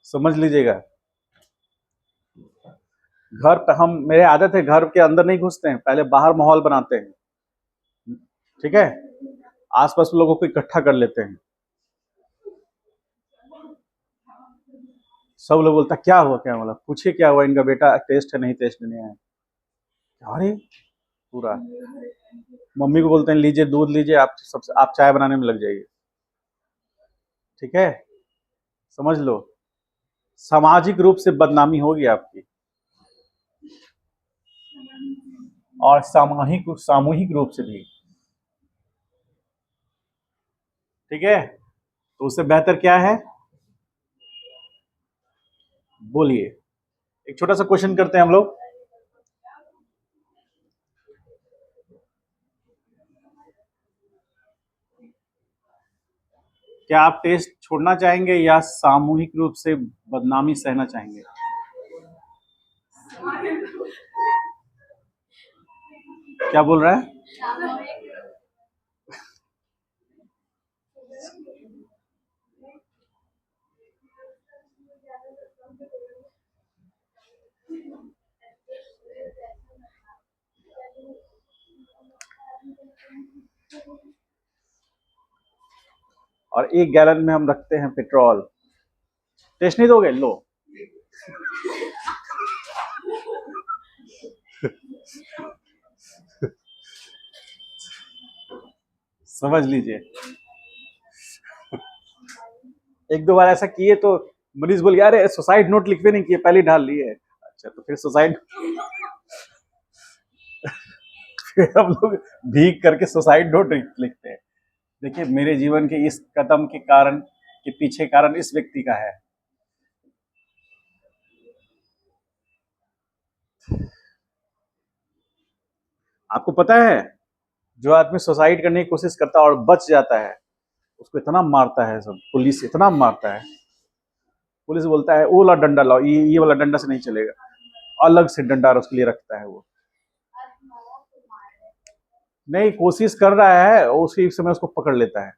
समझ लीजिएगा। घर पे हम, मेरे आदत है घर के अंदर नहीं घुसते हैं, पहले बाहर माहौल बनाते हैं, ठीक है, आसपास लोगों को इकट्ठा कर लेते हैं। सब लोग बोलता क्या हुआ, क्या बोला, पूछिए क्या हुआ, इनका बेटा टेस्ट है, नहीं टेस्ट नहीं है। अरे पूरा मम्मी को बोलते हैं लीजिए दूध लीजिए, आप सबसे आप चाय बनाने में लग जाइए, ठीक है, समझ लो। सामाजिक रूप से बदनामी होगी आपकी, और सामूहिक रूप से भी, ठीक है। तो उससे बेहतर क्या है, बोलिए। एक छोटा सा क्वेश्चन करते हैं हम लोग। क्या आप टेस्ट छोड़ना चाहेंगे या सामूहिक रूप से बदनामी सहना चाहेंगे? क्या बोल रहा है? और 1 गैलन में हम रखते हैं पेट्रोल। टेस्ट नहीं दोगे, लो। समझ लीजिए। एक दो बार ऐसा किए तो मरीज बोल गया अरे सुसाइड नोट लिखते नहीं किए, पहले ढाल लिए। अच्छा तो फिर सुसाइड फिर हम लोग भीग करके सुसाइड नोट लिखते हैं। देखिए मेरे जीवन के इस कदम के कारण के पीछे कारण इस व्यक्ति का है। आपको पता है जो आदमी सुसाइड करने की कोशिश करता है और बच जाता है, उसको इतना मारता है सब, पुलिस इतना मारता है, पुलिस बोलता है वो वाला डंडा लाओ, ये वाला डंडा से नहीं चलेगा, अलग से डंडा उसके लिए रखता है। वो नहीं कोशिश कर रहा है, उसी समय उसको पकड़ लेता है।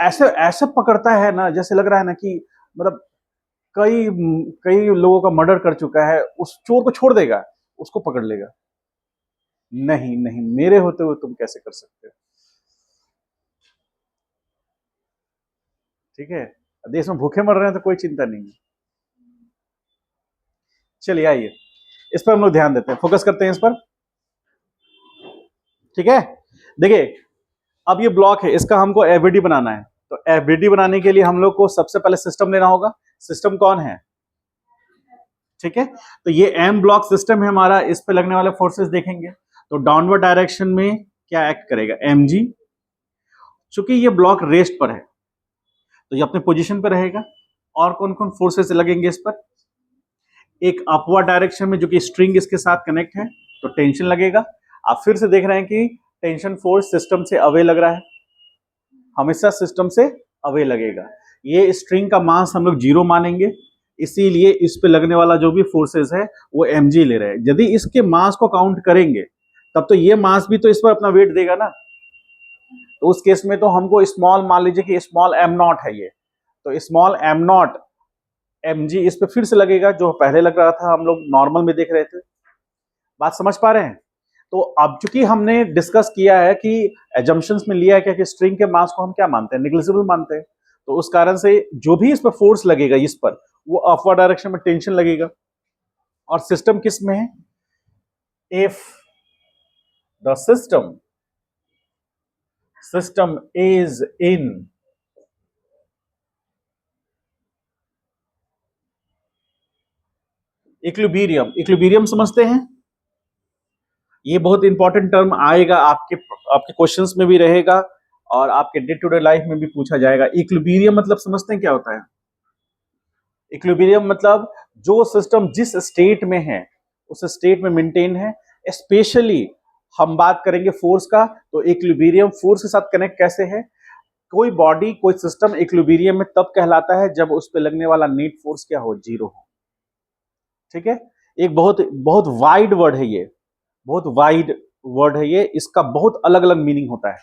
ऐसे ऐसे पकड़ता है ना जैसे लग रहा है ना कि मतलब कई कई लोगों का मर्डर कर चुका है, उस चोर को छोड़ देगा, उसको पकड़ लेगा। नहीं नहीं, मेरे होते हुए तुम कैसे कर सकते हो, ठीक है। देश में भूखे मर रहे हैं तो कोई चिंता नहीं है। चलिए आइए इस पर हम लोग ध्यान देते हैं, फोकस करते हैं इस पर, ठीक है। देखिए अब ये ब्लॉक है, इसका हमको एवरीडी बनाना है, तो एवरीडी बनाने के लिए हम लोग को सबसे पहले सिस्टम लेना होगा। सिस्टम कौन है, ठीक है। तो ये एम ब्लॉक सिस्टम है हमारा, इस पे लगने वाले फोर्सेस देखेंगे तो डाउनवर्ड डायरेक्शन में क्या एक्ट करेगा, mg। चूंकि ये ब्लॉक रेस्ट पर है तो ये अपने पोजीशन पर रहेगा। और कौन कौन फोर्सेस लगेंगे इस पर, एक अपवर्ड डायरेक्शन में जो कि स्ट्रिंग इसके साथ कनेक्ट है तो टेंशन लगेगा। आप फिर से देख रहे हैं कि टेंशन फोर्स सिस्टम से अवे लग रहा है, हमेशा सिस्टम से अवे लगेगा। ये स्ट्रिंग का मास हम लोग 0 मानेंगे, इसीलिए इस पे लगने वाला जो भी फोर्सेस है वो mg ले रहे हैं। यदि इसके मास को काउंट करेंगे तब तो ये मास भी तो इस पर अपना वेट देगा ना, तो उस केस में तो हमको स्मॉल मान लीजिए कि स्मॉल m नॉट है ये, तो स्मॉल m नॉट mg इस पे फिर से लगेगा, जो पहले लग रहा था हम लोग नॉर्मल में देख रहे थे। बात समझ पा रहे हैं? तो अब चूंकि हमने डिस्कस किया है कि एजम्पशंस में लिया है क्या कि स्ट्रिंग के मास को हम क्या मानते हैं, निग्लिजिबल मानते हैं, तो उस कारण से जो भी इस पर फोर्स लगेगा इस पर वो अपवर्ड डायरेक्शन में टेंशन लगेगा। और सिस्टम किस में है, if the system is in equilibrium. Equilibrium समझते हैं, ये बहुत इंपॉर्टेंट टर्म आएगा आपके आपके क्वेश्चंस में भी रहेगा और आपके डे टू डे लाइफ में भी पूछा जाएगा। इक्विलिब्रियम मतलब समझते हैं क्या होता है, इक्विलिब्रियम मतलब जो सिस्टम जिस स्टेट में है उस स्टेट में मेंटेन है। स्पेशली हम बात करेंगे फोर्स का, तो इक्विलिब्रियम फोर्स के साथ कनेक्ट कैसे है, कोई बॉडी कोई सिस्टम इक्विलिब्रियम में तब कहलाता है जब उस पर लगने वाला नेट फोर्स क्या हो, 0 हो, ठीक है। एक बहुत बहुत वाइड वर्ड है ये, बहुत वाइड वर्ड है ये, इसका बहुत अलग अलग मीनिंग होता है।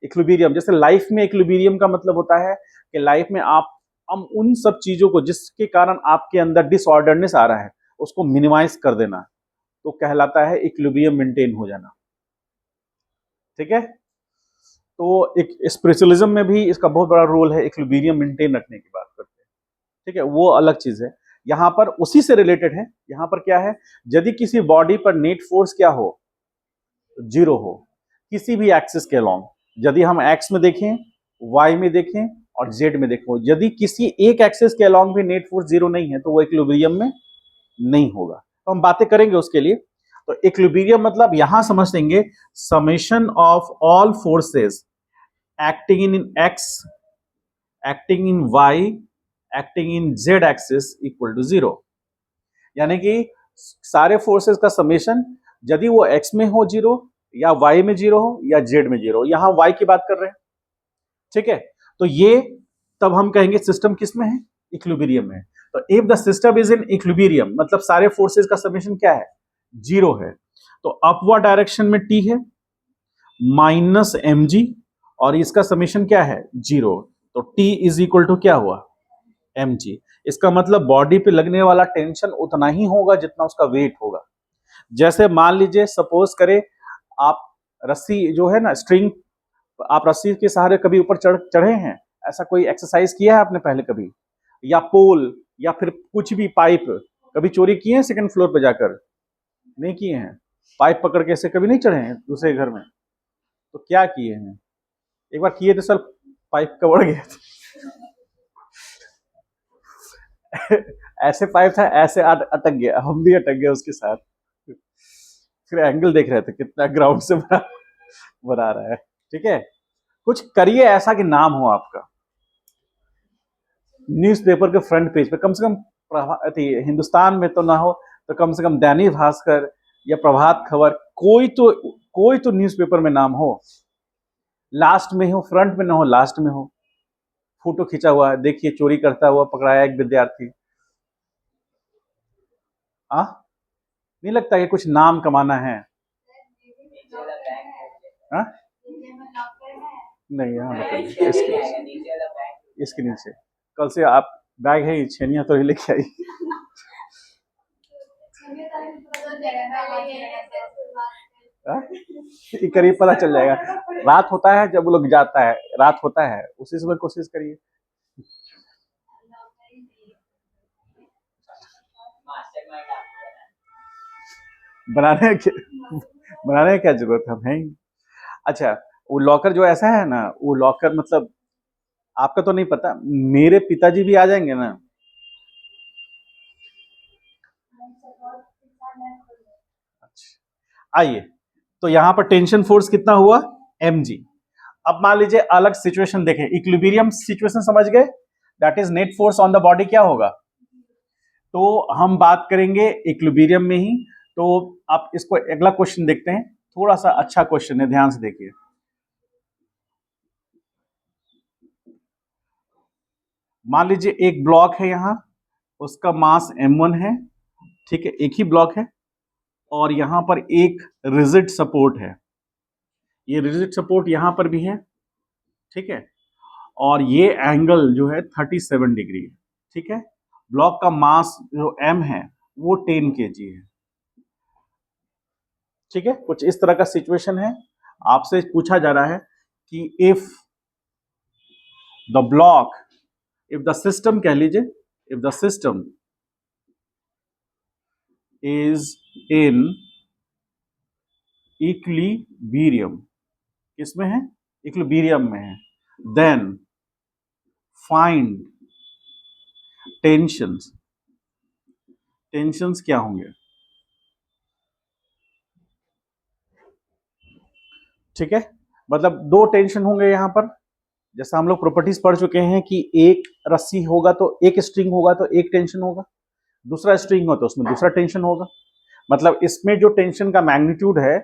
इक्विलिब्रियम जैसे लाइफ में इक्विलिब्रियम का मतलब होता है कि लाइफ में आप हम उन सब चीजों को जिसके कारण आपके अंदर डिसऑर्डरनेस आ रहा है उसको मिनिमाइज कर देना, तो कहलाता है इक्विलिब्रियम मेंटेन हो जाना। ठीक है, तो एक स्पिरिचुअलिज्म में भी इसका बहुत बड़ा रोल है, इक्विलिब्रियम मेंटेन रखने की बात करते हैं। ठीक है, वो अलग चीज है। यहां पर उसी से रिलेटेड है। यहां पर क्या है, यदि किसी बॉडी पर नेट फोर्स क्या हो, जीरो हो, किसी भी एक्सिस के अलोंग, यदि हम एक्स में देखें, वाई में देखें और जेड में देखें, यदि किसी एक एक्सिस के अलोंग भी नेट फोर्स जीरो नहीं है तो वो इक्विलिब्रियम में नहीं होगा। तो हम बातें करेंगे उसके लिए। तो इक्विलिब्रियम मतलब यहां समझ लेंगे summation of all forces acting in x, acting in y, acting in z axis equal to zero. यानी कि सारे फोर्सेस का समेशन, यदि वो एक्स में हो जीरो, या वाई में जीरो हो, या जेड में जीरो। यहां वाई की बात कर रहे हैं। ठीक है, तो ये तब हम कहेंगे सिस्टम किस में है, इक्विलिब्रियम में है। तो if the system is in equilibrium मतलब सारे फोर्सेस का समेशन क्या है, जीरो है। तो अपवर्ड डायरेक्शन में टी है माइनस एम जी, और इसका समेशन क्या है, जीरो। तो टी इज इक्वल टू क्या हुआ, एम जी। इसका मतलब बॉडी पे लगने वाला टेंशन उतना ही होगा जितना उसका वेट होगा। जैसे मान लीजिए सपोज करें आप रस्सी जो है ना, स्ट्रिंग, आप रस्सी के सहारे कभी ऊपर चढ़े हैं, ऐसा कोई एक्सरसाइज किया है आपने पहले कभी, या पोल, या फिर कुछ भी पाइप कभी चोरी किए हैं सेकंड फ्लोर पे जाकर, नहीं किए हैं, पाइप पकड़ के ऐसे कभी नहीं चढ़े हैं दूसरे घर में, तो क्या किए हैं, एक बार किए थे सर, पाइप कबड़ गया था ऐसे पाइप था, ऐसे अटक गया, हम भी अटक गए उसके साथ। फिर एंगल देख रहे थे कितना ग्राउंड से बना रहा है। ठीक है, कुछ करिए ऐसा कि नाम हो आपका न्यूज़पेपर के फ्रंट पेज पे, कम से कम हिंदुस्तान में तो ना हो तो कम से कम दैनिक भास्कर या प्रभात खबर, कोई तो न्यूज़पेपर में नाम हो, लास्ट में हो, फ्रंट में ना हो, लास्ट में हो, फोटो खींचा हुआ है, देखिए चोरी करता हुआ पकड़ाया एक विद्यार्थी। नहीं लगता कि कुछ नाम कमाना है? हाँ, नहीं, यहाँ बताइए, इसके नीचे कल से आप बैग है, छेनिया तो लेके आई करीब पता चल जाएगा, रात होता है जब वो लोग जाता है, रात होता है उसी समय कोशिश करिए। बनाने की बनाने की क्या जरूरत है, हम है ही। अच्छा, वो लॉकर जो ऐसा है ना, वो लॉकर मतलब आपका तो नहीं पता, मेरे पिताजी भी आ जाएंगे ना। अच्छा, आइए, तो यहां पर टेंशन फोर्स कितना हुआ, mg। अब मान लीजिए अलग सिचुएशन देखें, इक्विलिब्रियम सिचुएशन समझ गए, that is net force on the body क्या होगा। तो हम बात करेंगे इक्विलिब्रियम में ही। तो आप इसको अगला क्वेश्चन देखते हैं, थोड़ा सा अच्छा क्वेश्चन है, ध्यान से देखिए। मान लीजिए एक ब्लॉक है यहां, उसका मास m1 है, ठीक है, एक ही ब्लॉक है, और यहां पर एक रिजिड सपोर्ट है, ये रिजिड सपोर्ट यहां पर भी है, ठीक है, और ये एंगल जो है 37 डिग्री है। ठीक है, ब्लॉक का मास जो m है वो 10 kg है। ठीक है, कुछ इस तरह का सिचुएशन है, आपसे पूछा जा रहा है कि if the block, if the system कह लीजिए, if the system is in equilibrium, किसमें है, इक्विलिब्रियम में है, देन फाइंड टेंशंस। टेंशंस क्या होंगे, ठीक है, मतलब दो टेंशन होंगे यहां पर। जैसा हम लोग प्रॉपर्टीज पढ़ चुके हैं कि एक रस्सी होगा तो एक स्ट्रिंग होगा तो एक टेंशन होगा, दूसरा स्ट्रिंग हो तो उसमें दूसरा टेंशन होगा। मतलब इसमें जो टेंशन का मैग्नीट्यूड है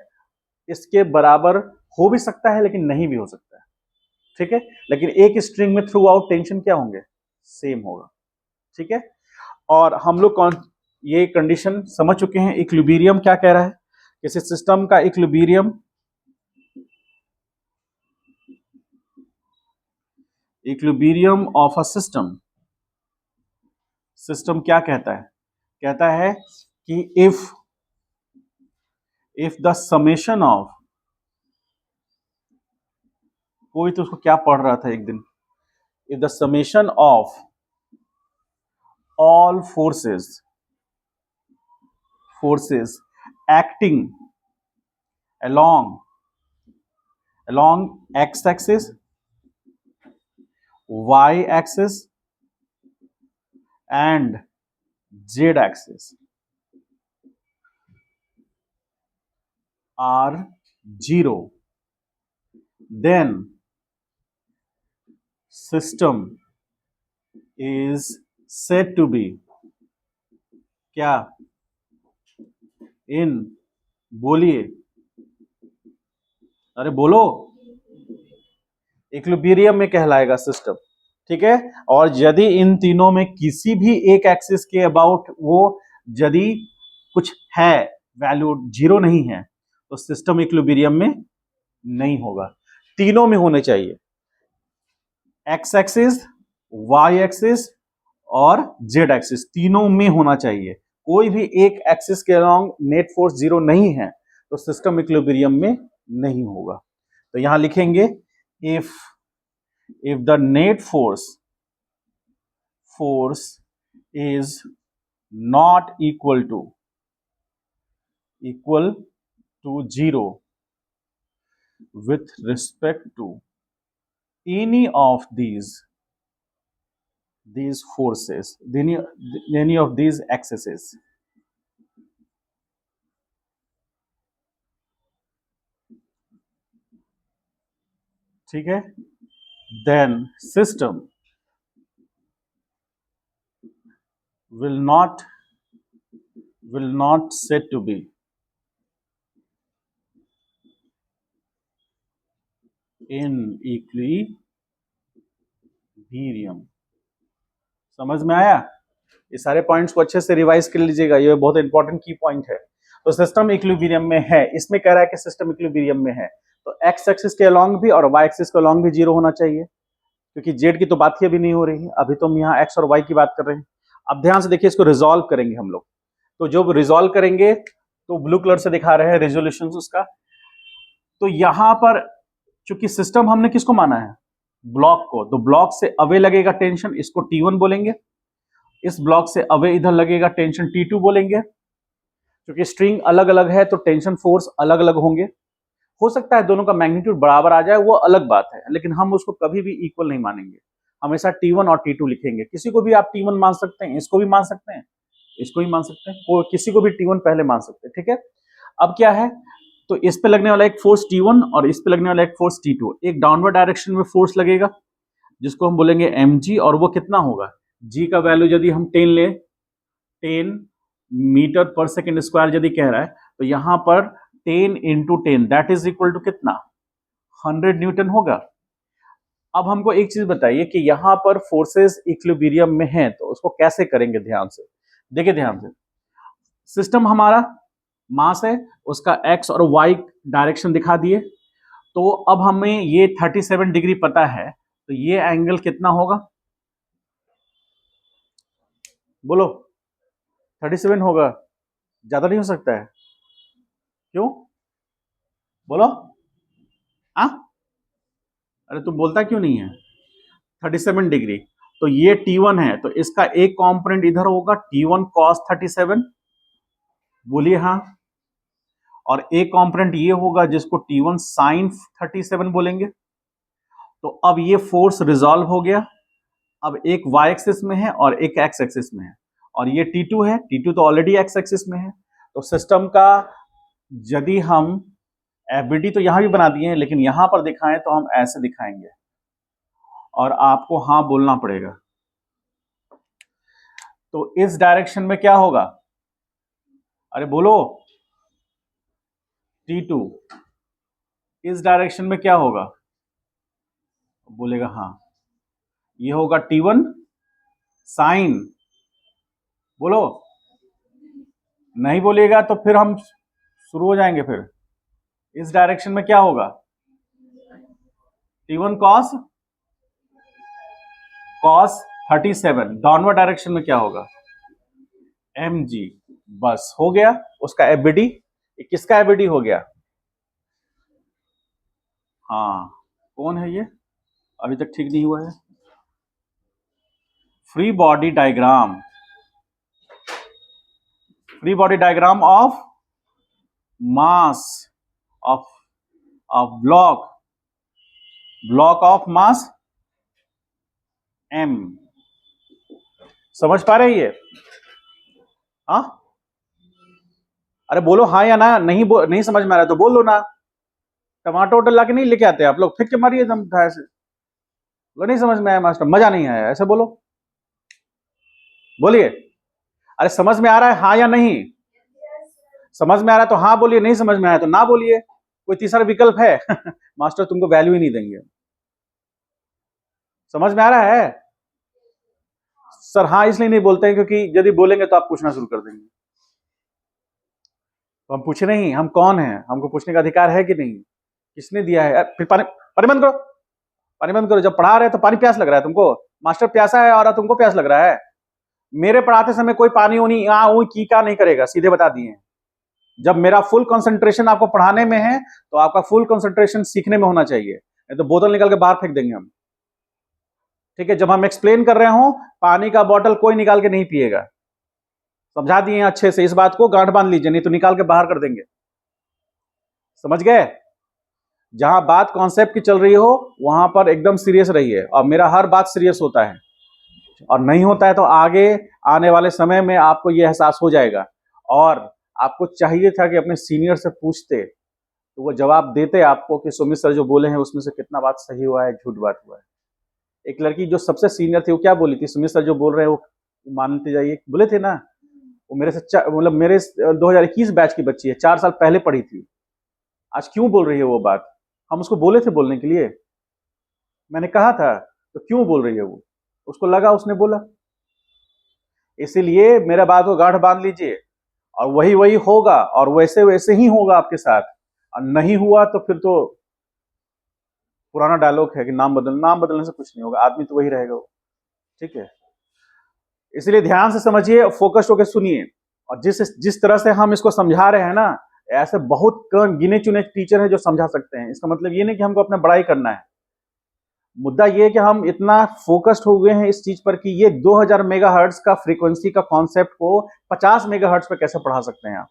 इसके बराबर हो भी सकता है लेकिन नहीं भी हो सकता है। ठीक है, लेकिन एक स्ट्रिंग में थ्रू आउट टेंशन क्या होंगे, सेम होगा। ठीक है, और हम लोग कौन ये कंडीशन समझ चुके हैं, इक्विलिब्रियम क्या कह रहा है, किसी सिस्टम का equilibrium, equilibrium of a system system क्या कहता है? कहता है कि इफ द समेशन ऑफ, कोई तो उसको क्या पढ़ रहा था एक दिन, if the summation of all forces acting along x axis, y axis and z axis are 0, then system is said to be क्या? इन, बोलिए, अरे बोलो, इक्विलिब्रियम में कहलाएगा सिस्टम। ठीक है, और यदि इन तीनों में किसी भी एक एक्सिस के अबाउट वो यदि कुछ है, वैल्यू 0 नहीं है, तो सिस्टम इक्विलिब्रियम में नहीं होगा। तीनों में होने चाहिए, एक्स एक्सिस, वाई एक्सिस और जेड एक्सिस, तीनों में होना चाहिए। कोई भी एक एक्सिस के अलोंग नेट फोर्स 0 नहीं है तो सिस्टम इक्विलिब्रियम में नहीं होगा। तो यहां लिखेंगे if the net force is not equal to 0 with respect to any of these forces, any of these axes, ठीक है, then system will not said to be in equilibrium। समझ में आया? ये सारे पॉइंट्स को अच्छे से रिवाइज कर लीजिएगा, ये बहुत इंपॉर्टेंट की पॉइंट है। तो सिस्टम इक्विलिब्रियम में है, इसमें कह रहा है कि सिस्टम इक्विलिब्रियम में है, तो एक्स एक्सिस के अलोंग भी और वाई एक्सिस के अलोंग भी 0 होना चाहिए, क्योंकि जेड की तो बात ही अभी नहीं हो रही है, अभी तो हम यहाँ एक्स और वाई की बात कर रहे हैं। अब ध्यान से देखिए, इसको रिजॉल्व करेंगे हम लोग, तो जब रिजॉल्व करेंगे तो ब्लू कलर से दिखा रहे हैं रेजोल्यूशन उसका। तो यहां पर चूंकि सिस्टम हमने किसको माना है? ब्लॉक को, तो ब्लॉक से अवे लगेगा टेंशन, इसको T1 बोलेंगे। इस ब्लॉक से अवे इधर लगेगा टेंशन, T2 बोलेंगे। क्योंकि स्ट्रिंग अलग अलग है तो टेंशन फोर्स अलग अलग होंगे। हो सकता है दोनों का मैग्नीट्यूड बराबर आ जाए, वो अलग बात है, लेकिन हम उसको कभी भी इक्वल नहीं मानेंगे, हमेशा T1 और T2 लिखेंगे। किसी को भी आप T1 मान सकते हैं, इसको भी मान सकते हैं, इसको भी मान सकते हैं, वो किसी को भी T1 पहले मान सकते हैं। ठीक है, अब क्या है, तो इस पे लगने वाला एक फोर्स T1 और इस पे लगने वाला एक फोर्स T2, एक डाउनवर्ड डायरेक्शन में फोर्स लगेगा जिसको हम बोलेंगे mg, और वो कितना होगा? g का वैल्यू यदि हम 10 ले, 10 मीटर पर सेकेंड स्क्वायर यदि कह रहा है, तो यहां पर 10 into 10 that is equal to कितना? 100 न्यूटन होगा। अब हमको एक चीज बताइए कि यहां पर फोर्सेस इक्विलिब्रियम में है, तो उसको कैसे करेंगे? ध्यान से देखिए, ध्यान से, सिस्टम हमारा मास है, उसका एक्स और वाई डायरेक्शन दिखा दिए, तो अब हमें ये 37 डिग्री पता है, तो ये एंगल कितना होगा? बोलो, 37 होगा, ज्यादा नहीं हो सकता है? क्यों? बोलो। आ? अरे तुम बोलता क्यों नहीं है? 37 डिग्री, तो ये T1 है, तो इसका एक कंपोनेंट इधर होगा T1 cos 37, बोलिए हाँ, और एक कंपोनेंट ये होगा जिसको T1 sin 37 बोलेंगे। तो अब ये फोर्स रिजॉल्व हो गया, अब एक y एक्सिस में है और एक x एक्सिस में है, और ये T2 है, T2 तो ऑलरेडी x एक्सिस में है। तो सिस्टम का यदि हम एफबीडी तो यहां भी बना दिए हैं, लेकिन यहां पर दिखाएं तो हम ऐसे दिखाएंगे और आपको हाँ बोलना पड़ेगा। तो इस डायरेक्शन में क्या होगा? अरे बोलो, T2 इस डायरेक्शन में क्या होगा? बोलेगा हाँ, ये होगा T1 साइन, बोलो, नहीं बोलिएगा तो फिर हम शुरू हो जाएंगे। फिर इस डायरेक्शन में क्या होगा? T1 cos 37 डाउनवर्ड डायरेक्शन में क्या होगा, mg। बस हो गया उसका एफबीडी। किसका एफबीडी हो गया, हाँ कौन है ये, अभी तक ठीक नहीं हुआ है। Free body diagram, free body diagram of mass of block, block of mass m। समझ पा रहे ये, हाँ अरे बोलो हाँ या ना, नहीं नहीं समझ में आ रहा तो बोल दो ना। टमाटर वोटर ला के नहीं लेके आते आप लोग, फेंक के मारिए एकदम ऐसे। वो नहीं समझ में आया मास्टर, मजा नहीं आया, ऐसे बोलो, बोलिए। अरे समझ में आ रहा है हाँ या नहीं, समझ में आ रहा है तो हाँ बोलिए, नहीं समझ में आया तो ना बोलिए, कोई तीसरा विकल्प है मास्टर तुमको वैल्यू ही नहीं देंगे। समझ में आ रहा है सर, हाँ इसलिए नहीं बोलते हैं क्योंकि यदि बोलेंगे तो आप पूछना शुरू कर देंगे। तो हम पूछे नहीं, हम कौन हैं, हमको पूछने का अधिकार है कि नहीं, किसने दिया है। फिर पानी, पानी बंद करो, पानी बंद करो। जब पढ़ा रहे तो पानी प्यास लग रहा है तुमको, मास्टर प्यासा है और तुमको प्यास लग रहा है। मेरे पढ़ाते समय कोई पानी उनी की का नहीं करेगा, सीधे बता दिए। जब मेरा फुल कंसंट्रेशन आपको पढ़ाने में है तो आपका फुल कंसंट्रेशन सीखने में होना चाहिए, नहीं तो बोतल निकाल के बाहर फेंक देंगे हम। ठीक है, जब हम एक्सप्लेन कर रहे हो पानी का बॉटल कोई निकाल के नहीं पिएगा, समझा दिए अच्छे से, इस बात को गांठ बांध लीजिए, नहीं तो निकाल के बाहर कर देंगे। समझ गए, जहां बात कॉन्सेप्ट की चल रही हो वहां पर एकदम सीरियस रहिए, और मेरा हर बात सीरियस होता है, और नहीं होता है तो आगे आने वाले समय में आपको यह एहसास हो जाएगा। और आपको चाहिए था कि अपने सीनियर से पूछते तो वो जवाब देते आपको कि सुमित सर जो बोले हैं उसमें से कितना बात सही हुआ है, झूठ बात हुआ है। एक लड़की जो सबसे सीनियर थी वो क्या बोली थी, सुमित सर जो बोल रहे हैं वो मानते जाइए, बोले थे ना। वो मेरे से मतलब मेरे 2021 बैच की बच्ची है, 4 साल पहले पढ़ी थी, आज क्यों बोल रही है वो बात। हम उसको बोले थे बोलने के लिए, मैंने कहा था, तो क्यों बोल रही है वो, उसको लगा उसने बोला। इसीलिए मेरा बात को गांठ बांध लीजिए, और वही वही होगा और वैसे वैसे ही होगा आपके साथ। और नहीं हुआ तो फिर तो पुराना डायलॉग है कि नाम बदलने से कुछ नहीं होगा, आदमी तो वही रहेगा वो। ठीक है, इसलिए ध्यान से समझिए, फोकस होकर सुनिए। और जिस जिस तरह से हम इसको समझा रहे हैं ना, ऐसे बहुत गिने चुने टीचर हैं जो समझा सकते हैं। इसका मतलब ये नहीं कि हमको अपना बड़ाई करना है, मुद्दा ये है कि हम इतना फोकस्ड हो गए हैं इस चीज पर कि ये 2000 मेगाहर्ट्ज का फ्रीक्वेंसी का कॉन्सेप्ट को 50 मेगाहर्ट्ज पर कैसे पढ़ा सकते हैं आप।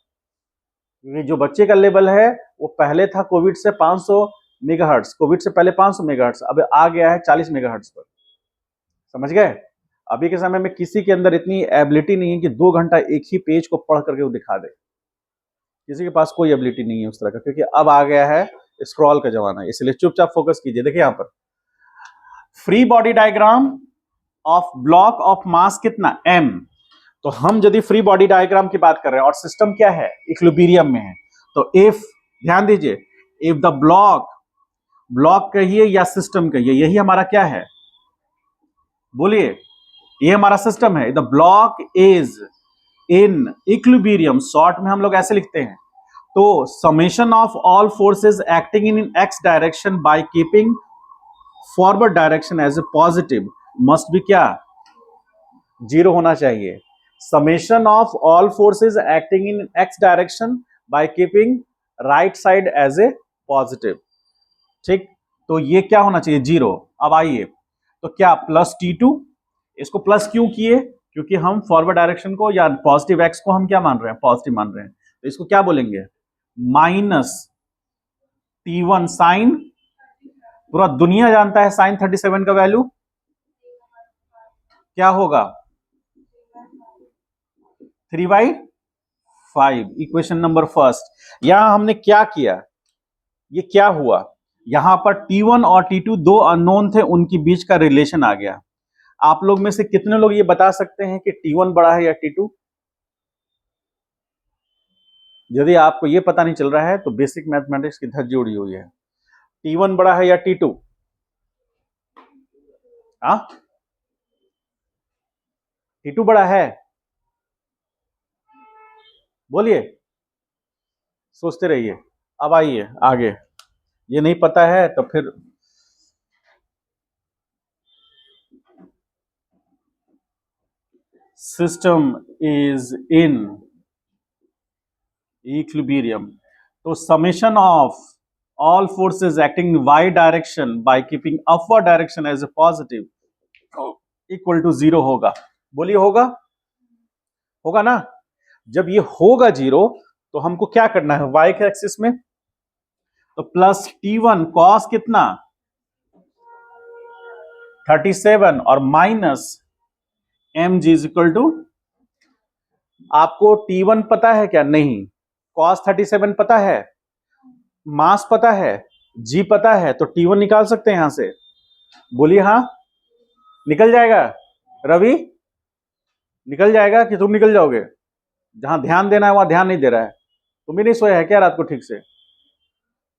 क्योंकि जो बच्चे का लेवल है वो पहले था कोविड से 500 मेगाहर्ट्ज, कोविड से पहले 500 मेगाहर्ट्ज, अब आ गया है 40 मेगाहर्ट्ज पर। समझ गए, अभी के समय में किसी के अंदर इतनी एबिलिटी नहीं है कि 2 घंटा एक ही पेज को पढ़ करके वो दिखा दे, किसी के पास कोई एबिलिटी नहीं है उस तरह का, क्योंकि अब आ गया है स्क्रॉल का जमाना। इसलिए चुपचाप फोकस कीजिए। देखिए यहां पर free body diagram of block of mass कितना m। तो हम यदि फ्री बॉडी डायग्राम की बात कर रहे हैं और सिस्टम क्या है, इक्विलिब्रियम में है, तो इफ, ध्यान दीजिए, इफ द ब्लॉक, ब्लॉक कहिए या सिस्टम कहिए, यही हमारा क्या है, बोलिए, ये हमारा सिस्टम है। The block is in equilibrium, short में हम लोग ऐसे लिखते हैं, तो summation of all forces acting in x direction by keeping forward direction as a positive must be क्या, 0 होना चाहिए। Summation of all forces acting in x direction by keeping right side as a positive. ठीक, तो ये क्या होना चाहिए, 0। अब आइए, तो क्या प्लस T2, इसको प्लस क्यों किए, क्योंकि हम फॉरवर्ड डायरेक्शन को या पॉजिटिव एक्स को हम क्या मान रहे हैं, पॉजिटिव मान रहे हैं, तो इसको क्या बोलेंगे, माइनस T1 साइन, पूरा दुनिया जानता है साइन 37 का वैल्यू क्या होगा, 3/5। Equation number first. यहां हमने क्या किया, ये क्या हुआ, यहां पर T1 और T2 दो अननोन थे, उनके बीच का रिलेशन आ गया। आप लोग में से कितने लोग ये बता सकते हैं कि T1 बड़ा है या T2? यदि आपको ये पता नहीं चल रहा है तो बेसिक मैथमेटिक्स की धज्जी उड़ी हुई है। T1 बड़ा है या T2? हाँ, T2 बड़ा है, बोलिए, सोचते रहिए। अब आइए आगे, ये नहीं पता है तो फिर सिस्टम इज इन इक्विलिब्रियम, तो summation of all forces acting in y direction by keeping upward direction as a positive equal to zero होगा। बोलिए होगा, होगा ना। जब ये होगा जीरो तो हमको क्या करना है, वाई के एक्सिस में, तो प्लस T1 कॉस कितना 37 और minus mg is equal to, आपको T1 पता है क्या, नहीं, कॉस 37 पता है, मास पता है, g पता है, तो T1 निकाल सकते हैं यहां से। बोलिए हाँ, निकल जाएगा। रवि निकल जाएगा कि तुम निकल जाओगे? जहां ध्यान देना है वहां ध्यान नहीं दे रहा है। तुम भी नहीं सोया है क्या रात को ठीक से?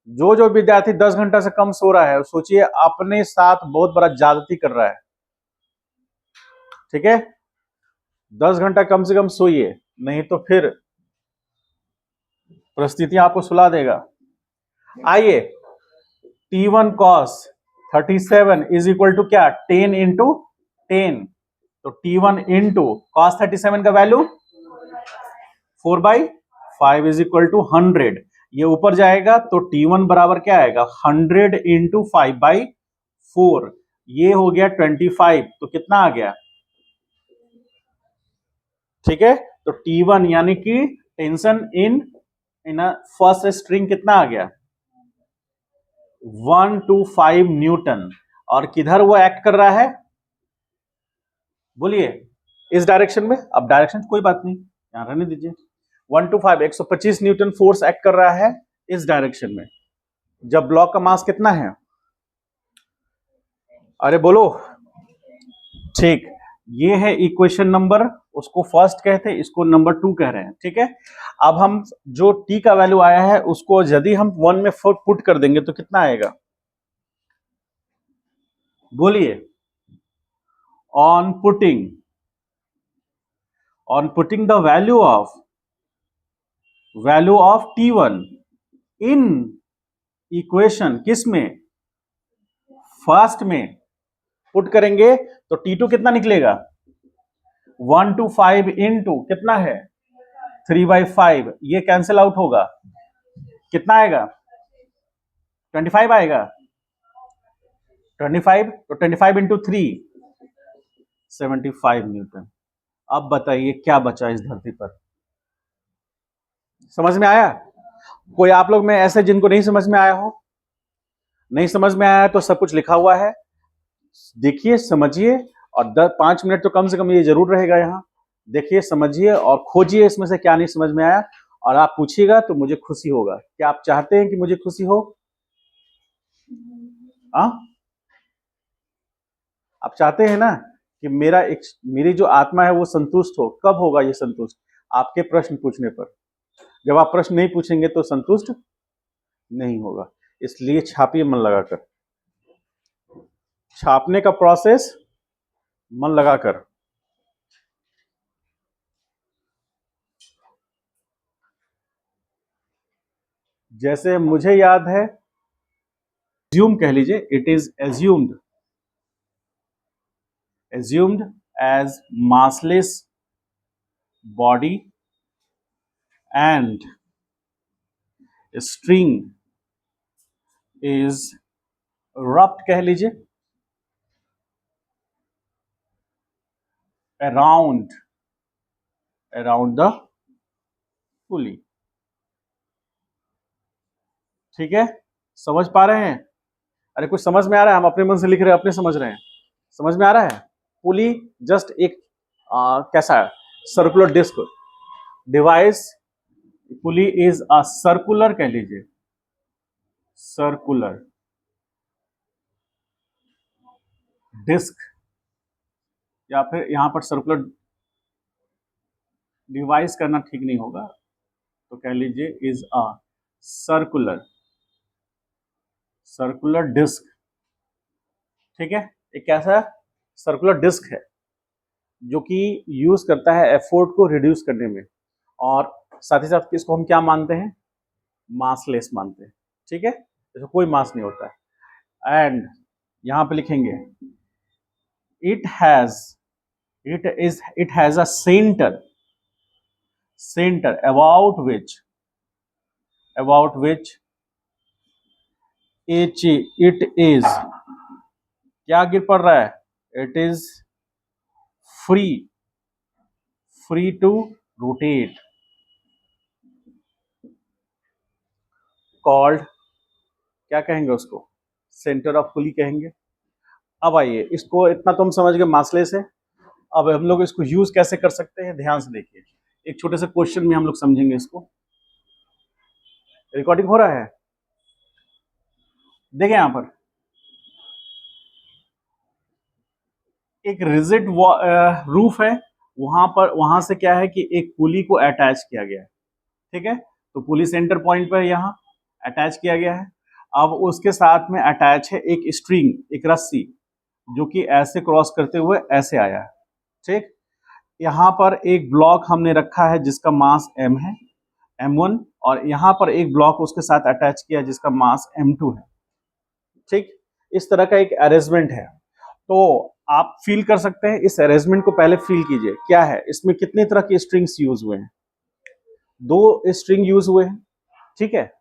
जो जो विद्यार्थी 10 घंटा से कम सो रहा है, सोचिए अपने साथ बहुत बड़ा ज्यादती कर रहा है। ठीक है, 10 घंटा कम से कम सोइए, नहीं तो फिर परिस्थितियां आपको सुला देगा। आइए, T1 cos 37 is equal to क्या, 10 इंटू 10, तो T1 इंटू कॉस 37 का वैल्यू 4/5 इज इक्वल टू 100। ये ऊपर जाएगा तो T1 बराबर क्या आएगा, 100 इंटू 5/4, ये हो गया 25, तो कितना आ गया, ठीक है। तो T1 यानी कि टेंशन इन फर्स्ट स्ट्रिंग कितना आ गया, 125 न्यूटन। और किधर वो एक्ट कर रहा है, बोलिए, इस डायरेक्शन में। अब डायरेक्शन कोई बात नहीं, यहां रहने दीजिए। 125 125 न्यूटन फोर्स एक्ट कर रहा है इस डायरेक्शन में। जब ब्लॉक का मास कितना है, अरे बोलो, ठीक, ये है इक्वेशन नंबर, उसको फर्स्ट कहते हैं, इसको नंबर 2 कह रहे हैं। ठीक है, अब हम जो t का वैल्यू आया है उसको यदि हम 1 में पुट कर देंगे तो कितना आएगा, बोलिए। On putting the value of T1 in equation, किस में, फर्स्ट में पुट करेंगे तो T2 कितना निकलेगा, 125 इंटू कितना है 3/5, ये कैंसिल आउट होगा, कितना आएगा, 25 आएगा, 25, तो 25 इंटू 3 75 न्यूटन। अब बताइए क्या बचा इस धरती पर, समझ में आया? कोई आप लोग में ऐसे जिनको नहीं समझ में आया हो? नहीं समझ में आया तो सब कुछ लिखा हुआ है, देखिए समझिए, और 5 मिनट तो कम से कम ये जरूर रहेगा यहाँ। देखिए समझिए और खोजिए इसमें से क्या नहीं समझ में आया, और आप पूछिएगा तो मुझे खुशी होगा। क्या आप चाहते हैं कि मुझे खुशी हो? आप चाहते हैं ना कि मेरी जो आत्मा है वो संतुष्ट हो। कब होगा ये संतुष्ट? आपके प्रश्न पूछने पर। जब आप प्रश्न नहीं पूछेंगे तो संतुष्ट नहीं होगा। इसलिए छापिए मन लगाकर, छापने का प्रोसेस मन लगाकर। जैसे मुझे याद है, एज्यूम कह लीजिए, it is assumed as massless body and string is wrapped, कह लीजिए, अराउंड द पुली। ठीक है, समझ पा रहे हैं? अरे कुछ समझ में आ रहा है? हम अपने मन से लिख रहे हैं, अपने समझ रहे हैं, समझ में आ रहा है? पुली जस्ट एक कैसा है, circular disc device. Pulley is a circular, कह लीजिए, सर्कुलर डिस्क, या फिर यहां पर सर्कुलर डिवाइस करना ठीक नहीं होगा, तो कह लीजिए इज अ सर्कुलर डिस्क। ठीक है, एक कैसा सर्कुलर डिस्क है जो कि यूज करता है एफोर्ट को रिड्यूस करने में, और साथ ही साथ इसको हम क्या मानते हैं, मासलेस मानते हैं। ठीक है, इसको कोई मास नहीं होता है। एंड यहां पे लिखेंगे it it has a center about which it is क्या गिर पड़ रहा है, it is free to rotate, called क्या कहेंगे उसको, सेंटर ऑफ पुली कहेंगे। अब आइए, इसको इतना तो हम समझ गए मासले से। अब हम लोग इसको यूज कैसे कर सकते हैं, ध्यान से देखिए। एक छोटे से क्वेश्चन में हम लोग समझेंगे इसको। रिकॉर्डिंग हो रहा है, देखें यहां पर एक रिजिड रूफ है, वहां से क्या है कि एक पुली को अटैच किया गया है, ठीक है। तो पुली सेंटर पॉइंट पर यहां अटैच किया गया है। अब उसके साथ में अटैच है एक स्ट्रिंग, एक रस्सी, जो कि ऐसे क्रॉस करते हुए ऐसे आया है, ठीक। यहाँ पर एक ब्लॉक हमने रखा है जिसका मास m है, m1, और यहाँ पर एक ब्लॉक उसके साथ अटैच किया जिसका मास m2 है, ठीक। इस तरह का एक अरेंजमेंट है। तो आप फील कर सकते हैं, इस अरेंजमेंट को पहले फील कीजिए। क्या है इसमें, कितने तरह के स्ट्रिंग्स यूज हुए हैं, 2 स्ट्रिंग यूज हुए हैं, ठीक है।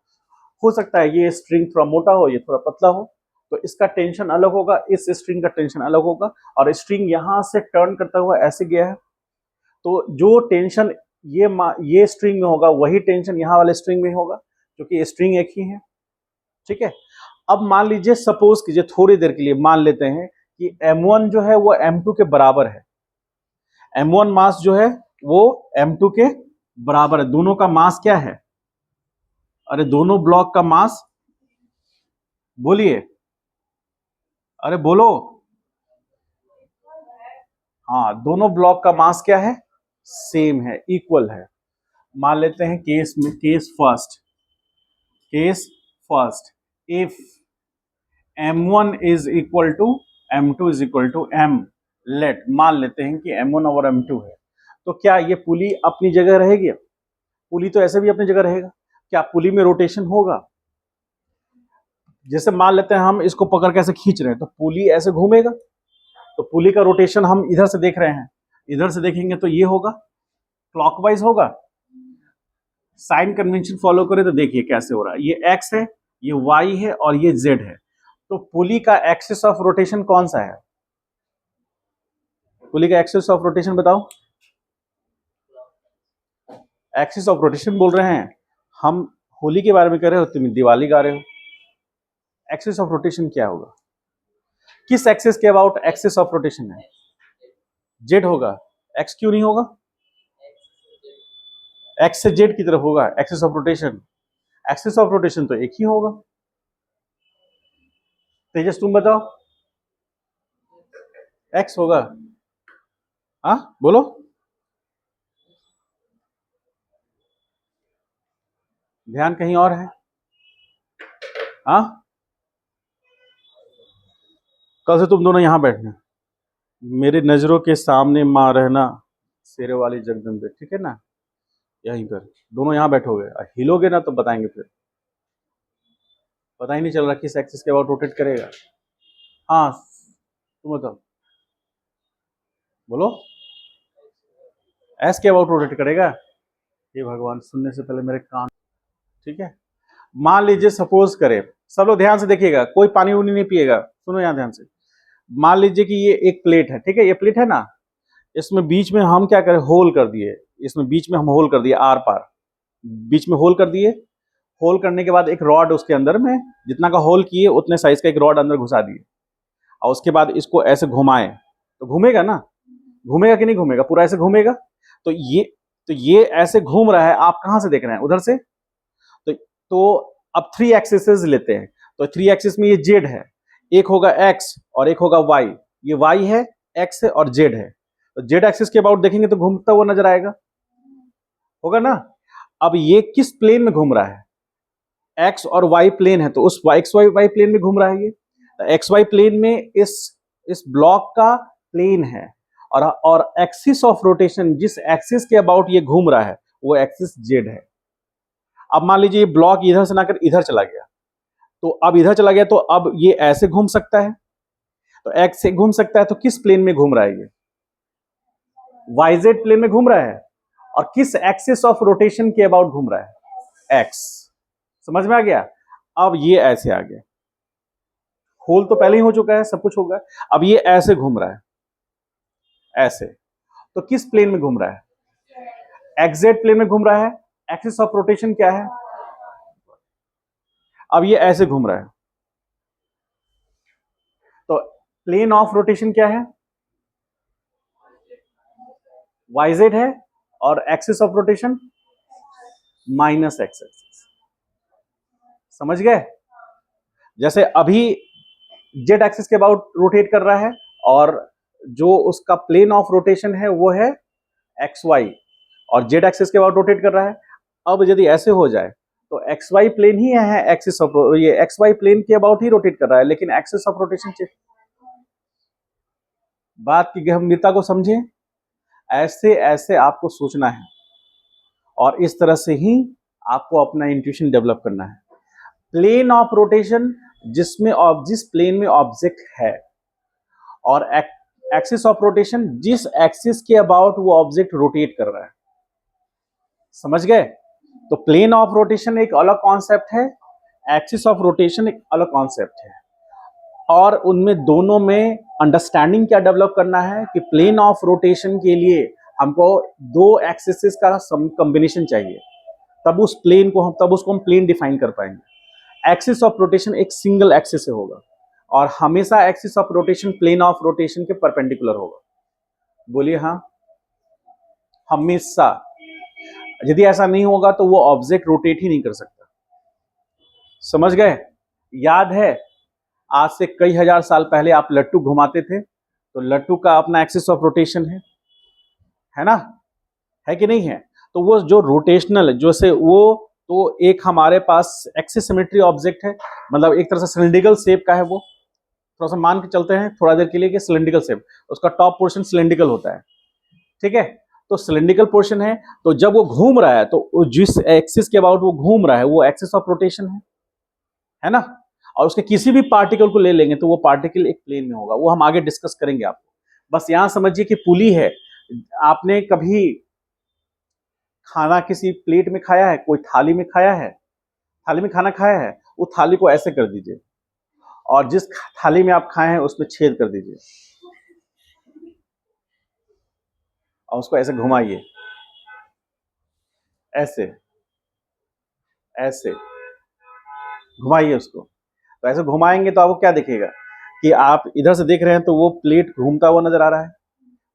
हो सकता है ये स्ट्रिंग थोड़ा मोटा हो, ये थोड़ा पतला हो, तो इसका टेंशन अलग होगा, इस स्ट्रिंग का टेंशन अलग होगा। और स्ट्रिंग यहां से टर्न करता हुआ ऐसे गया है, तो जो टेंशन ये स्ट्रिंग में होगा वही टेंशन यहाँ वाले स्ट्रिंग में होगा, क्योंकि स्ट्रिंग एक ही है, ठीक है। अब मान लीजिए, सपोज कीजिए थोड़ी देर के लिए मान लेते हैं कि m1 जो है वो m2 के बराबर है। m1 मास जो है वो m2 के बराबर है। दोनों का मास क्या है, अरे दोनों ब्लॉक का मास, बोलिए, अरे बोलो, हाँ, दोनों ब्लॉक का मास क्या है, सेम है, इक्वल है। मान लेते हैं case first, if m1 is equal to m2 is equal to m, let, मान लेते हैं कि m1 और m2 है, तो क्या ये पुली अपनी जगह रहेगी? पुली तो ऐसे भी अपनी जगह रहेगा। क्या पुली में रोटेशन होगा? जैसे मान लेते हैं हम इसको पकड़ के ऐसे खींच रहे हैं, तो पुली ऐसे घूमेगा, तो पुली का रोटेशन हम इधर से देख रहे हैं, इधर से देखेंगे तो ये होगा, क्लॉकवाइज होगा। साइन कन्वेंशन फॉलो करें तो देखिए कैसे हो रहा है, ये x है, ये y है और ये z है। तो पुली का एक्सिस ऑफ रोटेशन कौन सा है? पुली का एक्सिस ऑफ रोटेशन बताओ। एक्सिस ऑफ रोटेशन बोल रहे हैं हम, होली के बारे में कह रहे हो, तुम दिवाली गा रहे हो। एक्सिस ऑफ रोटेशन क्या होगा? किस एक्सिस के अबाउट एक्सिस ऑफ रोटेशन है? जेड होगा। एक्स क्यों नहीं होगा? एक्स से जेड की तरफ होगा axis of rotation. Axis of rotation तो एक ही होगा। तेजस तुम बताओ, एक्स होगा? हाँ बोलो, ध्यान कहीं और है। हाँ, कल से तुम दोनों यहां बैठना, मेरे नजरों के सामने मां रहना, शेरे वाली जगदम्बे, ठीक है ना। यहीं पर दोनों यहां बैठोगे, हिलोगे ना तो बताएंगे, फिर पता ही नहीं चल रहा किस एक्सिस के अबाउट रोटेट करेगा। हाँ तुम बताओ, बोलो, एस के अबाउट रोटेट करेगा। ये भगवान, सुनने से पहले मेरे कान, ठीक है। मान लीजिए, सपोज करें, सब लोग ध्यान से देखिएगा, कोई पानी उनी नहीं पिएगा, सुनो यहां ध्यान से। मान लीजिए कि ये एक प्लेट है, ठीक है, ये प्लेट है ना, इसमें बीच में हम क्या करें, होल कर दिए, इसमें बीच में हम होल कर दिए, आर पार बीच में होल कर दिए। होल करने के बाद एक रॉड उसके अंदर में, जितना का होल किए उतने साइज का एक रॉड अंदर घुसा दिए, और उसके बाद इसको ऐसे घुमाए तो घूमेगा ना, घूमेगा कि नहीं घूमेगा? पूरा ऐसे घूमेगा। तो ये ऐसे घूम रहा है, आप कहां से देख रहे हैं? उधर से। तो अब 3 एक्सिस लेते हैं, तो 3 एक्सिस में ये जेड है, एक होगा एक्स और एक होगा वाई। ये वाई है, एक्स है और जेड है। तो जेड एक्सिस के अबाउट देखेंगे तो घूमता हुआ नजर आएगा, होगा ना। अब ये किस प्लेन में घूम रहा है? एक्स और वाई प्लेन है, तो उस एक्स वाई प्लेन में घूम रहा है। ये एक्स वाई प्लेन में इस ब्लॉक का प्लेन है, और एक्सिस ऑफ रोटेशन, जिस एक्सिस के अबाउट ये घूम रहा है वो एक्सिस जेड है। अब मान लीजिए ये ब्लॉक इधर से नाकर इधर चला गया, तो अब इधर चला गया, तो अब ये ऐसे घूम सकता है, तो एक्स से घूम सकता है, तो किस प्लेन में घूम रहा है ये? वाईजेड प्लेन में घूम रहा है और किस एक्सिस ऑफ रोटेशन के अबाउट घूम रहा है, एक्स। समझ में आ गया? अब ये ऐसे आ गया, होल तो पहले ही हो चुका है, सब कुछ होगा। अब ये ऐसे घूम रहा है, ऐसे, तो किस प्लेन में घूम रहा है? एक्जेड प्लेन में घूम रहा है। एक्सिस ऑफ रोटेशन क्या है? अब ये ऐसे घूम रहा है, तो प्लेन ऑफ रोटेशन क्या है? वाईजेड है, और axis of rotation minus x axis. समझ गए? जैसे अभी जेड एक्सिस के अबाउट रोटेट कर रहा है, और जो उसका प्लेन ऑफ रोटेशन है वो है एक्स वाई, और जेड एक्सिस के अबाउट रोटेट कर रहा है। अब यदि ऐसे हो जाए तो एक्स वाई प्लेन ही है, एक्सिस ऑफ, ये एक्स वाई प्लेन के अबाउट ही रोटेट कर रहा है, लेकिन एक्सिस ऑफ रोटेशन चेंज। बात की गंभीरता को समझे। ऐसे ऐसे आपको सोचना है, और इस तरह से ही आपको अपना इंट्यूशन डेवलप करना है। प्लेन ऑफ रोटेशन जिसमें जिस प्लेन में ऑब्जेक्ट है, और एक्सिस ऑफ रोटेशन जिस एक्सिस के अबाउट वो ऑब्जेक्ट रोटेट कर रहा है। समझ गए? तो प्लेन ऑफ रोटेशन एक अलग कॉन्सेप्ट है, एक्सिस ऑफ रोटेशन एक अलग कॉन्सेप्ट है, और उनमें दोनों में अंडरस्टैंडिंग क्या डेवलप करना है कि प्लेन ऑफ रोटेशन के लिए हमको दो एक्सिस का कॉम्बिनेशन चाहिए, तब उसको हम प्लेन डिफाइन कर पाएंगे। एक्सिस ऑफ रोटेशन एक सिंगल एक्सिस से होगा, और हमेशा axis of rotation plane of rotation के परपेंडिकुलर होगा। बोलिए हाँ, हमेशा। यदि ऐसा नहीं होगा तो वो ऑब्जेक्ट रोटेट ही नहीं कर सकता। समझ गए? याद है आज से कई हजार साल पहले आप लट्टू घुमाते थे, तो लट्टू का अपना एक्सिस ऑफ रोटेशन है ना, है कि नहीं है? तो वो जो रोटेशनल, जैसे वो तो एक हमारे पास एक्सिस सिमेट्री ऑब्जेक्ट है, मतलब एक तरह से सिलिंड्रिकल शेप का है। वो थोड़ा सा मान के चलते हैं थोड़ा देर के लिए कि सिलिंड्रिकल शेप, उसका टॉप पोर्शन सिलिंड्रिकल होता है, ठीक है? तो सिलिंड्रिकल पोर्शन है, तो जब वो घूम रहा है तो जिस एक्सिस के अबाउट वो घूम रहा है वो एक्सिस ऑफ रोटेशन है ना? और उसके किसी भी पार्टिकल को ले लेंगे तो वो पार्टिकल एक प्लेन में होगा। वो हम आगे डिस्कस करेंगे आपको। बस यहां समझिए कि पुली है। आपने कभी खाना किसी प्लेट में खाया है, कोई थाली में खाया है, थाली में खाना खाया है, वो थाली को ऐसे कर दीजिए, और जिस थाली में आप खाए हैं उसमें छेद कर दीजिए, और उसको ऐसे घुमाइए, ऐसे ऐसे घुमाइए उसको। तो ऐसे घुमाएंगे तो आपको क्या दिखेगा कि आप इधर से देख रहे हैं तो वो प्लेट घूमता हुआ नजर आ रहा है।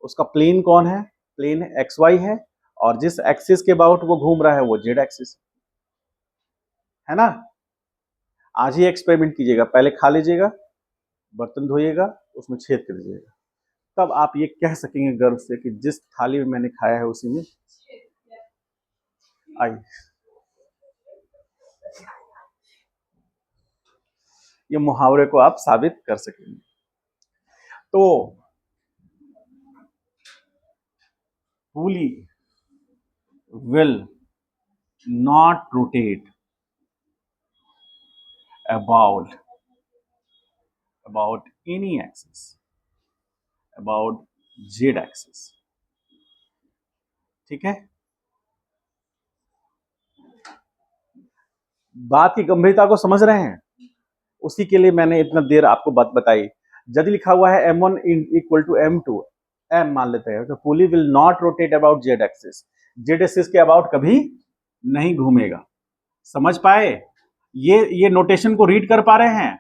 उसका प्लेन कौन है? प्लेन एक्स वाई है, और जिस एक्सिस के अबाउट वो घूम रहा है वो जेड एक्सिस है ना? आज ही एक्सपेरिमेंट कीजिएगा, पहले खा लीजिएगा, बर्तन धोइएगा, उसमें छेद कर दीजिएगा, तब आप ये कह सकेंगे गर्व से कि जिस थाली में मैंने खाया है उसी में आई। ये मुहावरे को आप साबित कर सकेंगे। तो पुली will not rotate about any axis, about z axis। ठीक है? बात की गंभीरता को समझ रहे हैं? उसी के लिए मैंने इतना देर आपको बात बताई। यदि लिखा हुआ है m1 equal to m2, m मान लेते हैं, तो pulley will not rotate about Z axis, Z axis के अबाउट कभी नहीं घूमेगा। समझ पाए? ये नोटेशन को रीड कर पा रहे हैं?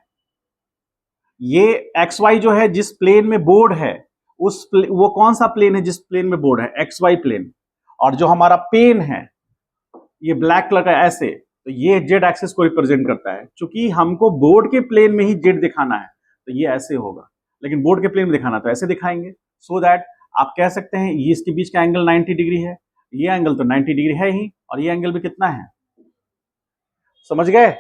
ये एक्स वाई जो है जिस प्लेन में बोर्ड है, वो कौन सा प्लेन है जिस प्लेन में बोर्ड है? X y plane. और जो हमारा पेन है ये ब्लैक कलर का ऐसे, तो ये जेड एक्सिस को रिप्रेजेंट करता है। चूंकि हमको बोर्ड के प्लेन में ही जेड दिखाना है तो ये ऐसे होगा, लेकिन बोर्ड के प्लेन में दिखाना तो ऐसे दिखाएंगे, सो दैट आप कह सकते हैं ये इसके बीच का एंगल 90 डिग्री है, ये एंगल तो 90 डिग्री है ही, और ये एंगल भी कितना है? समझ गए?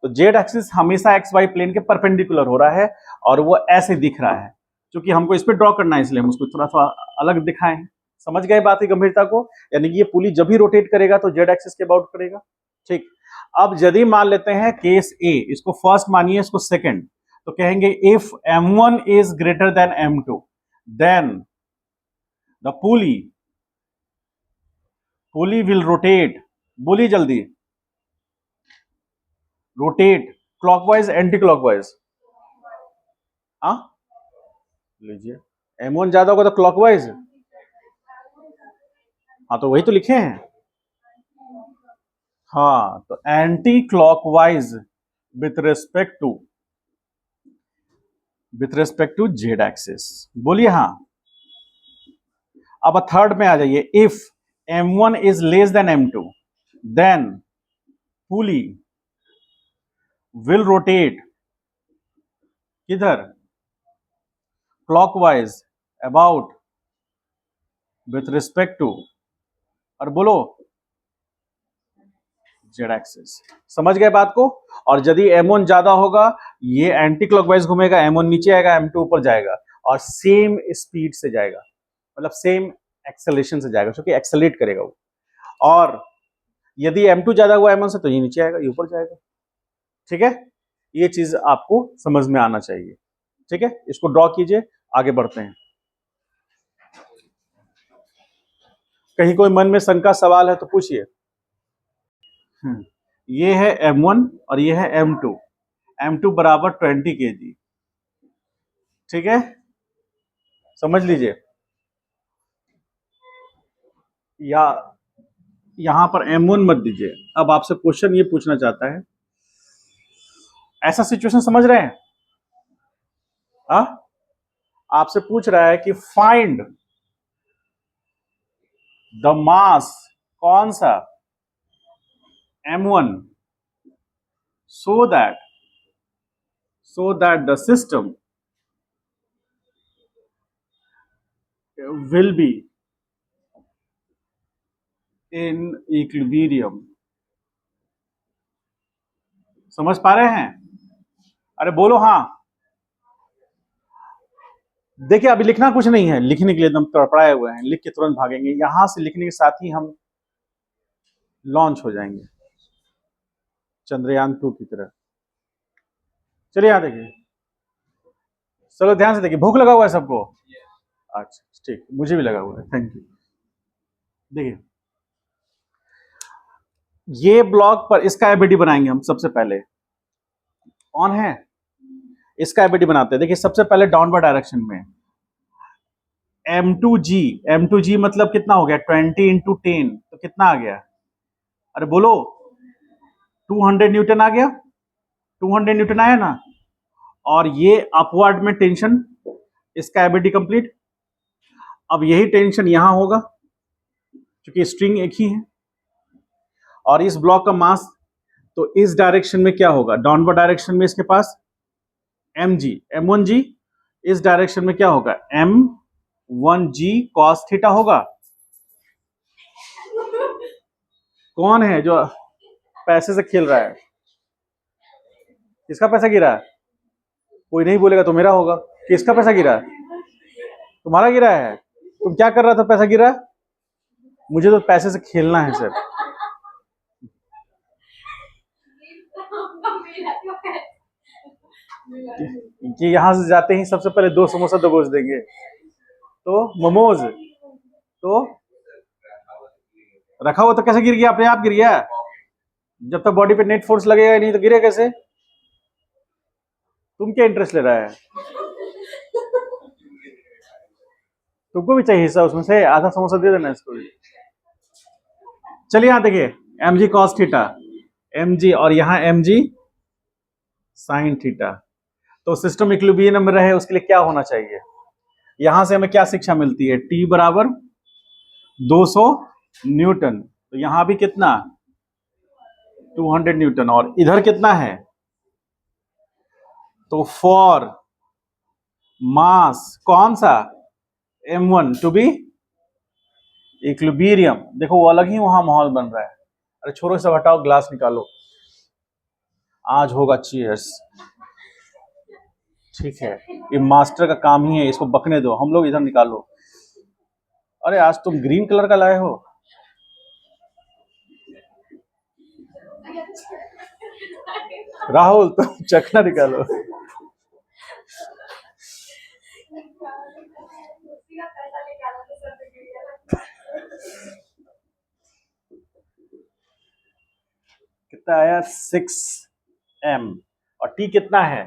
तो जेड एक्सिस हमेशा एक्स वाई प्लेन के परपेंडिकुलर हो रहा है, और वो ऐसे दिख रहा है। क्योंकि हमको इस पे ड्रॉ करना है इसलिए हम उसको थोड़ा सा अलग दिखाएं। समझ गए बात की गंभीरता को? यानी कि ये पुली जब भी रोटेट करेगा तो जेड एक्सिस के अबाउट करेगा। ठीक। अब यदि मान लेते हैं केस ए, इसको फर्स्ट मानिए, इसको सेकंड, तो कहेंगे if m1 is greater than m2 then the pulley will rotate, बोलिए जल्दी, रोटेट क्लॉकवाइज एंटी क्लॉकवाइज। हाँ लीजिए, M1 ज्यादा होगा तो क्लॉकवाइज, हाँ तो वही तो लिखे हैं। हाँ तो anti clockwise with respect to Z axis, बोलिए हाँ। अब थर्ड में आ जाइए, if M1 is less than M2 then pulley will rotate किधर, clockwise about with respect to, और बोलो जेड एक्सिस। समझ गए बात को। और यदि M1 ज्यादा होगा ये एंटी क्लॉकवाइज घूमेगा, M1 नीचे आएगा, M2 ऊपर जाएगा, और सेम स्पीड से जाएगा, मतलब सेम एक्सेलेरेशन से जाएगा, क्योंकि एक्सेलेरेट करेगा वो। और यदि M2 ज्यादा हुआ M1 से तो ये नीचे आएगा, ये ऊपर जाएगा। ठीक है, ये चीज आपको समझ में आना चाहिए। ठीक है, इसको ड्रॉ कीजिए, आगे बढ़ते हैं। कहीं कोई मन में शंका सवाल है तो पूछिए। ये है M1 और ये है M2, M2 बराबर 20 kg। ठीक है, समझ लीजिए। या यहां पर M1 मत दीजिए। अब आपसे क्वेश्चन ये पूछना चाहता है, ऐसा सिचुएशन समझ रहे हैं? आ? आपसे पूछ रहा है कि फाइंड द मास, कौन सा, M1, so that the system will be in equilibrium। समझ पा रहे हैं? अरे बोलो हाँ। देखिए अभी लिखना कुछ नहीं है, लिखने के लिए एकदम तड़पड़ाए हुए हैं, लिख के तुरंत भागेंगे, यहां से लिखने के साथ ही हम लॉन्च हो जाएंगे चंद्रयान 2 की तरह। चलिए यहां देखिए, चलो ध्यान से देखिए, भूख लगा हुआ है सबको? अच्छा ठीक, मुझे भी लगा हुआ है, थैंक यू। देखिए ये ब्लॉक पर इसका एबिलिटी बनाएंगे हम सबसे पहले, ऑन है, इसका एबिलिटी बनाते हैं। देखिए सबसे पहले डाउनवर्ड डायरेक्शन में M2G मतलब कितना हो गया, 20 इंटू 10 तो कितना आ गया, अरे बोलो 200 न्यूटन आ गया, 200 न्यूटन आया ना। और ये अपवर्ड में टेंशन, इसका एबिलिटी कंप्लीट। अब यही टेंशन यहां होगा क्योंकि स्ट्रिंग एक ही है, और इस ब्लॉक का मास, तो इस डायरेक्शन में क्या होगा, डाउनवर्ड डायरेक्शन में इसके पास M1G, इस डायरेक्शन में क्या होगा, M1G cos थीटा होगा। कौन है जो पैसे से खेल रहा है, किसका पैसा गिरा है? कोई नहीं बोलेगा तो मेरा होगा। किसका पैसा गिरा है? तुम्हारा गिरा है। तुम क्या कर रहा था, पैसा गिरा? मुझे तो पैसे से खेलना है सर। कि यहां से जाते ही सबसे पहले 2 समोसा दबोच देंगे, तो मोमोज तो रखा हुआ तो कैसे गिर गया, अपने आप गिर गया। जब तक बॉडी पे नेट फोर्स लगेगा नहीं तो गिरे कैसे? तुम क्या इंटरेस्ट ले रहा है? तुमको भी चाहिए हिस्सा उसमें से, आधा समोसा दे देना इसको भी। चलिए यहां देखिए, mg cos थीटा, mg और यहां mg sin थीटा। तो सिस्टम इक्विलिब्रियम में रहे उसके लिए क्या होना चाहिए? यहां से हमें क्या शिक्षा मिलती है, T बराबर 200 न्यूटन, तो यहां भी कितना, 200 न्यूटन, और इधर कितना है, तो फॉर मास कौन सा, M1 टू बी इक्विलिब्रियम। देखो वो अलग ही वहां माहौल बन रहा है। अरे छोड़ो सब हटाओ, ग्लास निकालो, आज होगा चीयर्स। ठीक है, ये मास्टर का काम ही है, इसको बकने दो, हम लोग इधर निकालो। अरे आज तुम ग्रीन कलर का लाए हो। राहुल तुम चखना निकालो। कितना आया 6m और t कितना है?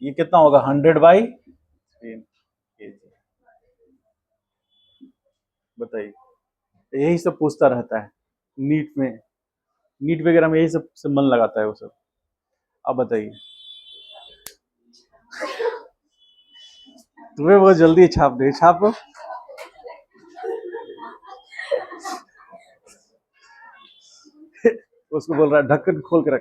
ये कितना होगा 100/3 kg। बताइए, यही सब पूछता रहता है नीट में, नीट वगैरह में यही सब से मन लगाता है वो सब। अब बताइए, तुम्हें बहुत जल्दी छाप दे, छापो। उसको बोल रहा है ढक्कन खोल के रख।